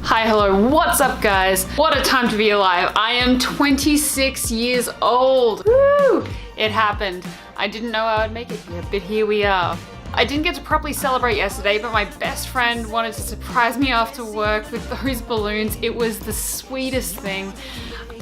Hi, hello, what's up guys? What a time to be alive. I am 26 years old. Woo! It happened. I didn't know I would make it here, but here we are. I didn't get to properly celebrate yesterday, but my best friend wanted to surprise me after work with those balloons. It was the sweetest thing.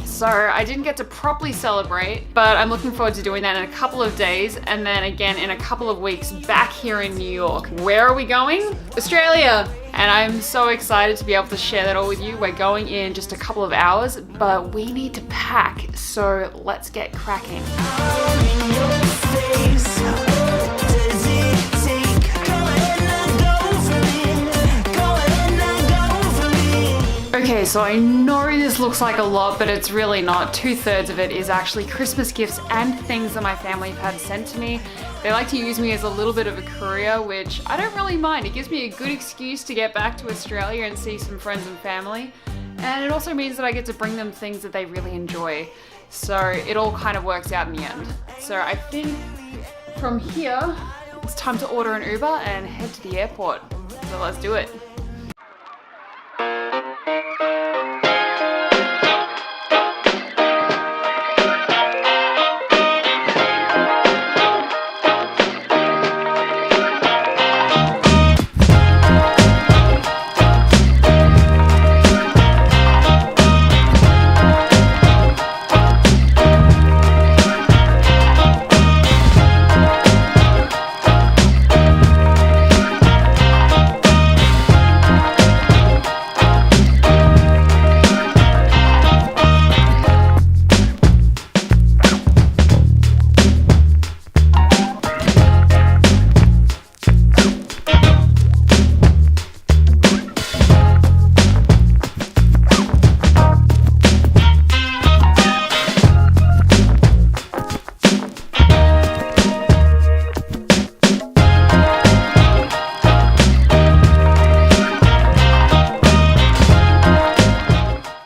So I didn't get to properly celebrate, but I'm looking forward to doing that in a couple of days, and then again in a couple of weeks back here in New York. Where are we going? Australia! And I'm so excited to be able to share that all with you. We're going in just a couple of hours, but we need to pack, so let's get cracking. Okay, so I know this looks like a lot, but it's really not. 2/3 of it is actually Christmas gifts and things that my family have had sent to me. They like to use me as a little bit of a courier, which I don't really mind. It gives me a good excuse to get back to Australia and see some friends and family. And it also means that I get to bring them things that they really enjoy. So it all kind of works out in the end. So I think from here, it's time to order an Uber and head to the airport. So let's do it.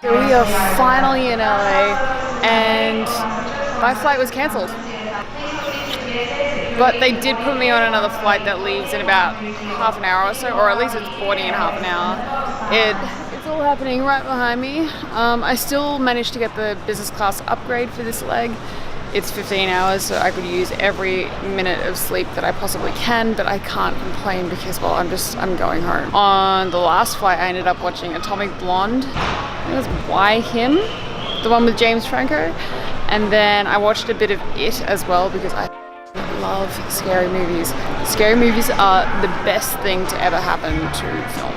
We are finally in LA and my flight was cancelled. But they did put me on another flight that leaves in about half an hour or so, or at least it's boarding in half an hour. It's all happening right behind me. I still managed to get the business class upgrade for this leg. It's 15 hours, so I could use every minute of sleep that I possibly can, but I can't complain because, well, I'm going home. On the last flight, I ended up watching Atomic Blonde. It was Why Him? The one with James Franco. And then I watched a bit of It as well because I love scary movies. Scary movies are the best thing to ever happen to film.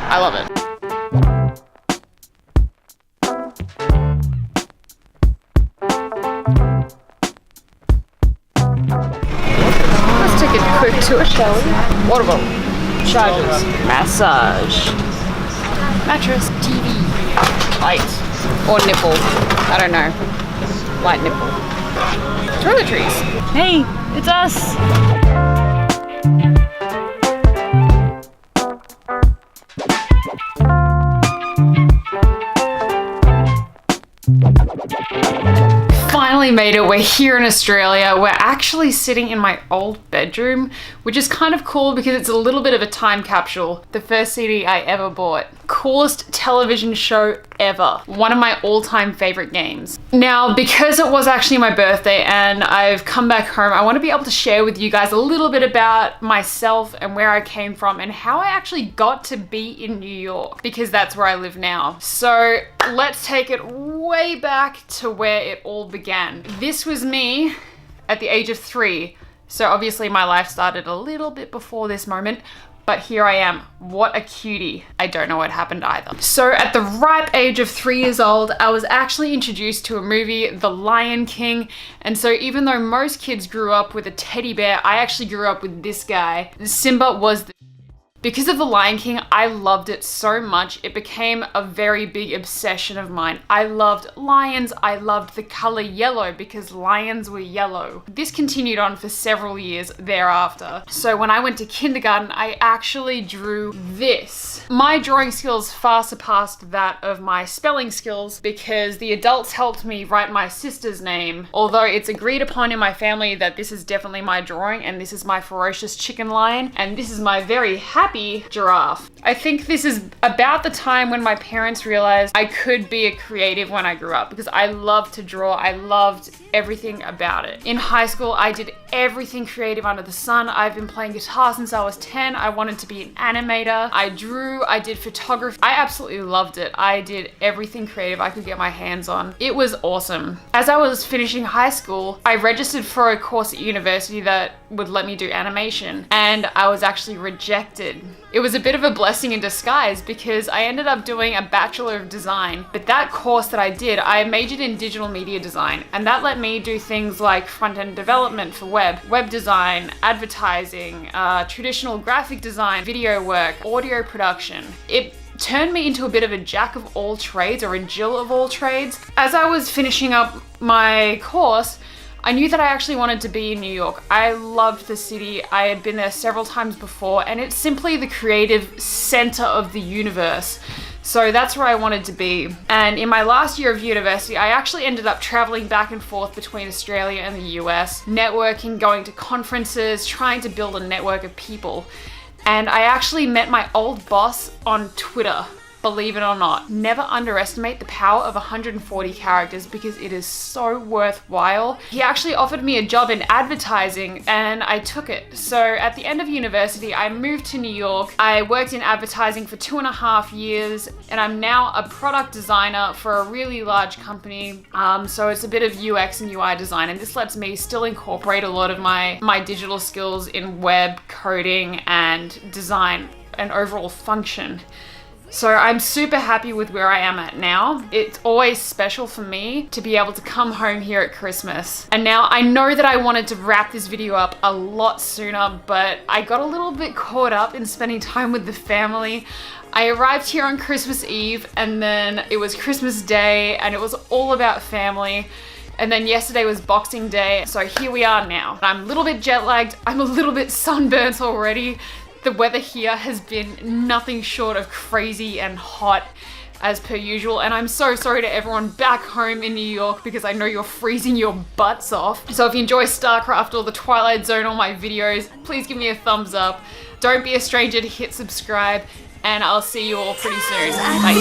I love it. Let's take a quick tour, shall we? Water bottle, chargers, massage, mattress, TV, light, or nipple. I don't know. Light nipple. Toiletries. Hey, it's us. Finally made it. We're here in Australia. We're actually sitting in my old bedroom, which is kind of cool because it's a little bit of a time capsule. The first CD I ever bought. Coolest television show ever. One of my all-time favorite games. Now, because it was actually my birthday and I've come back home, I want to be able to share with you guys a little bit about myself and where I came from and how I actually got to be in New York, because that's where I live now. So let's take it way back to where it all began. This was me at the age of 3. So obviously my life started a little bit before this moment, but here I am. What a cutie. I don't know what happened either. So at the ripe age of 3 years old, I was actually introduced to a movie, The Lion King. And so even though most kids grew up with a teddy bear, I actually grew up with this guy. Simba was the Because of The Lion King, I loved it so much. It became a very big obsession of mine. I loved lions. I loved the color yellow because lions were yellow. This continued on for several years thereafter. So when I went to kindergarten, I actually drew this. My drawing skills far surpassed that of my spelling skills because the adults helped me write my sister's name. Although it's agreed upon in my family that this is definitely my drawing, and this is my ferocious chicken lion, and this is my very happy giraffe. I think this is about the time when my parents realized I could be a creative when I grew up, because I loved to draw. I loved everything about it. In high school, I did everything creative under the sun. I've been playing guitar since I was 10. I wanted to be an animator. I drew, I did photography. I absolutely loved it. I did everything creative I could get my hands on. It was awesome. As I was finishing high school, I registered for a course at university that would let me do animation, and I was actually rejected. It was a bit of a blessing in disguise because I ended up doing a Bachelor of Design, but that course that I did, I majored in digital media design, and that let me do things like front-end development for web design, advertising, traditional graphic design, video work, audio production. It turned me into a bit of a jack of all trades, or a Jill of all trades. As I was finishing up my course, I knew that I actually wanted to be in New York. I loved the city. I had been there several times before, and it's simply the creative center of the universe. So that's where I wanted to be. And in my last year of university, I actually ended up traveling back and forth between Australia and the US, networking, going to conferences, trying to build a network of people. And I actually met my old boss on Twitter. Believe it or not. Never underestimate the power of 140 characters because it is so worthwhile. He actually offered me a job in advertising and I took it. So at the end of university, I moved to New York. I worked in advertising for 2.5 years, and I'm now a product designer for a really large company. So it's a bit of UX and UI design, and this lets me still incorporate a lot of my digital skills in web, coding, and design and overall function. So I'm super happy with where I am at now. It's always special for me to be able to come home here at Christmas. And now I know that I wanted to wrap this video up a lot sooner, but I got a little bit caught up in spending time with the family. I arrived here on Christmas Eve, and then it was Christmas Day, and it was all about family. And then yesterday was Boxing Day, so here we are now. I'm a little bit jet lagged, I'm a little bit sunburnt already. The weather here has been nothing short of crazy and hot as per usual, and I'm so sorry to everyone back home in New York because I know you're freezing your butts off. So if you enjoy StarCraft or the Twilight Zone or my videos, please give me a thumbs up. Don't be a stranger to hit subscribe, and I'll see you all pretty soon. Bye.